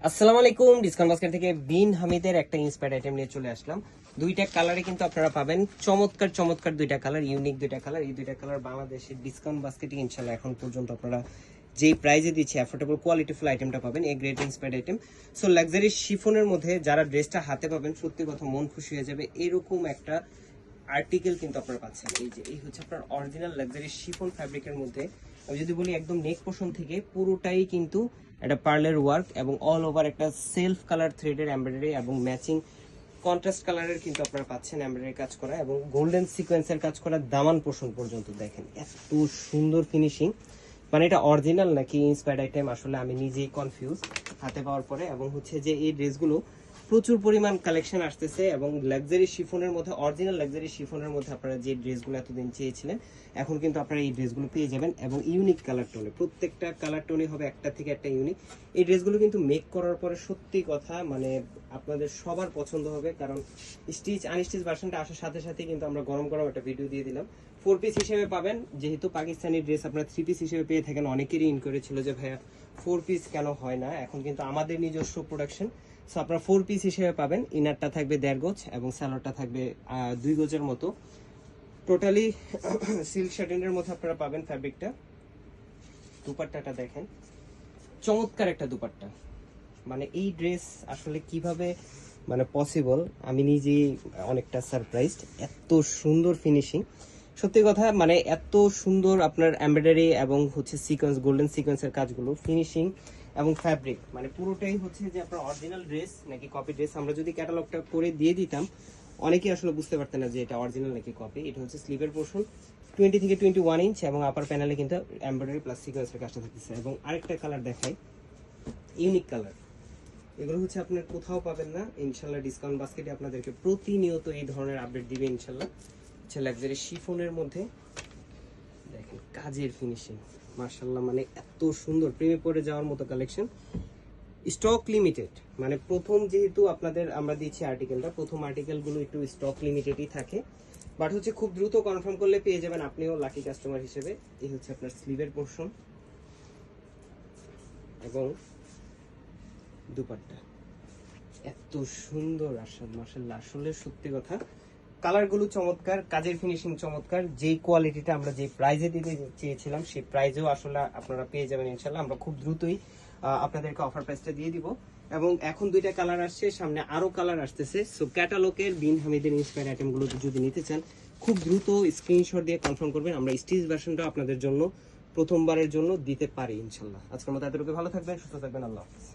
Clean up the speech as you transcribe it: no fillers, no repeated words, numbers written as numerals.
আসসালামু আলাইকুম। Discount basket থেকে বিন হামিদের একটা ইন্সপায়ার্ড আইটেম নিয়ে চলে আসলাম। দুইটা কালারে কিন্তু আপনারা পাবেন চমৎকার চমৎকার দুইটা কালার, ইউনিক দুইটা কালার। এই দুইটা কালার বাংলাদেশের ডিসকাউন্ট বাস্কেটে ইনশাআল্লাহ এখন পর্যন্ত আপনারা যেই প্রাইজে দিচ্ছে অ্যাফোর্ডেবল কোয়ালিটিফুল আইটেমটা পাবেন। এই great inspired item. So luxury শিফনের মধ্যে যারা ড্রেসটা হাতে পাবেন সত্যি কথা মন খুশি হয়ে যাবে। এরকম একটা আর্টিকেল কিন্তু আপনারা পাচ্ছেন। এই হচ্ছে আপনার অরিজিনাল লাক্সারি শিফন ফ্যাব্রিকের মধ্যে। আমি যদি বলি একদম নেক পোর্শন থেকে পুরোটাই কিন্তু একটা পার্লের ওয়ার্ক এবং অল ওভার একটা সেলফ কালার থ্রেডের এমব্রয়ডারি এবং ম্যাচিং কন্ট্রাস্ট কালারের কিন্তু আপনারা পাচ্ছেন এমব্রয়ডারি কাজ করা এবং গোল্ডেন সিকোয়েন্সের কাজ করা দামান পোর্শন পর্যন্ত। দেখেন এত সুন্দর ফিনিশিং, মানে এটা অরিজিনাল নাকি ইন্সপায়ার্ড আইটেম আসলে আমি নিজেই কনফিউজ হাতে পাওয়ার পরে। এবং হচ্ছে যে এই ড্রেসগুলো প্রচুর পরিমাণ কালেকশন আসতেছে এবং লাক্সারি শিফনের মধ্যে, অরিজিনাল লাক্সারি শিফনের মধ্যে আপনারা যে ড্রেসগুলো এতদিন চেয়েছিলেন এখন কিন্তু আপনারা এই ড্রেসগুলো পেয়ে যাবেন এবং ইউনিক কালার টোনে। প্রত্যেকটা কালার টোনে হবে একটা থেকে একটা ইউনিক। এই ড্রেসগুলো কিন্তু মেক করার পরে সত্যি কথা মানে আপনাদের সবার পছন্দ হবে, কারণ স্টিচ আনস্টিচ ভার্সনটা আসার সাথে সাথে কিন্তু আমরা গরম গরম একটা ভিডিও দিয়ে দিলাম। 4 পিস হিসেবে পাবেন, যেহেতু পাকিস্তানি ড্রেস আপনারা 3 পিস হিসেবে পেয়ে থাকেন। অনেকেরই ইনকোয়ারি ছিল যে ভাইয়া 4 পিস কেন হয় না, এখন কিন্তু আমাদের নিজস্ব প্রোডাকশন। সো আপনারা 4 পিস হিসেবে পাবেন। ইনারটা থাকবে 1.5 গজ এবং স্যালোয়ারটা থাকবে 2 গজের মতো। টোটালি সিল্ক শাটিনের মধ্যে আপনারা পাবেন ফ্যাব্রিকটা। দুপাট্টাটা দেখেন, চমৎকার একটা দুপাট্টা। মানে এই ড্রেস আসলে কিভাবে মানে পসিবল, আমি নিজেই অনেকটা সারপ্রাইজড। এত সুন্দর ফিনিশিং, সত্যি কথা মানে এত সুন্দর আপনার এমব্রয়ডারি এবং হচ্ছে সিকোয়েন্স, গোল্ডেন সিকোয়েন্সের কাজগুলো, ফিনিশিং এবং ফ্যাব্রিক মানে পুরোটাই হচ্ছে যে আপনার অরিজিনাল ড্রেস নাকি কপি ড্রেস। আমরা যদি ক্যাটালগটা করে দিয়ে দিতাম অনেকেই আসলে বুঝতে পারতেন না যে এটা অরিজিনাল নাকি কপি। এটা হচ্ছে স্লিভের পোর্শন 20 থেকে 21 ইঞ্চ এবং আপার প্যানেলে কিন্তু এমব্রয়ডারি প্লাস সিকোয়েন্সের কাজটা থাকতেছে। এবং আরেকটা কালার দেখাই, ইউনিক কালার। এগুলো হচ্ছে আপনার কোথাও পাবেন না ইনশাল্লাহ। ডিসকাউন্ট বাস্কেটে আপনাদেরকে প্রতিনিয়ত এই ধরনের আপডেট দিবে ইনশাল্লাহ। হচ্ছে লাক্সারি শিফনের মধ্যে দেখেন কাজের ফিনিশিং মাশাআল্লাহ, মানে এত সুন্দর, প্রেমে পড়ে যাওয়ার মতো কালেকশন। স্টক লিমিটেড, মানে প্রথম যেহেতু আপনাদের আমরা দিচ্ছি আর্টিকেলটা, প্রথম আর্টিকেলগুলো একটু স্টক লিমিটেডই থাকে, বাট হচ্ছে খুব দ্রুত কনফার্ম করলে পেয়ে যাবেন আপনিও লাকি কাস্টমার হিসেবে। এই হচ্ছে আপনার স্লিভের পোর্শন এবং দুপাট্টা। এত সুন্দর মাশাআল্লাহ, আসলে সত্যি কথা কালারগুলো চমৎকার, কাজের ফিনিশিং চমৎকার। যেই কোয়ালিটিটা আমরা যে প্রাইজে দিতে চেয়েছিলাম সেই প্রাইজেও আসলে আপনারা পেয়ে যাবেন ইনশাআল্লাহ। আমরা খুব দ্রুতই আপনাদেরকে অফার প্রাইসটা দিয়ে দিব। এবং এখন দুইটা কালার আসছে, সামনে আরো কালার আসতেছে। সো ক্যাটালগের বিন হামিদের ইন্সপায়ার আইটেমগুলো যদি নিতে চান খুব দ্রুত স্ক্রিনশট দিয়ে কনফার্ম করবেন। আমরা স্টিচ ভার্সনটা আপনাদের জন্য প্রথমবারের জন্য দিতে পারি ইনশাআল্লাহ। আজকের মতো এতটুকু, ভালো থাকবেন, সুস্থ থাকবেন, আল্লাহ হাফেজ।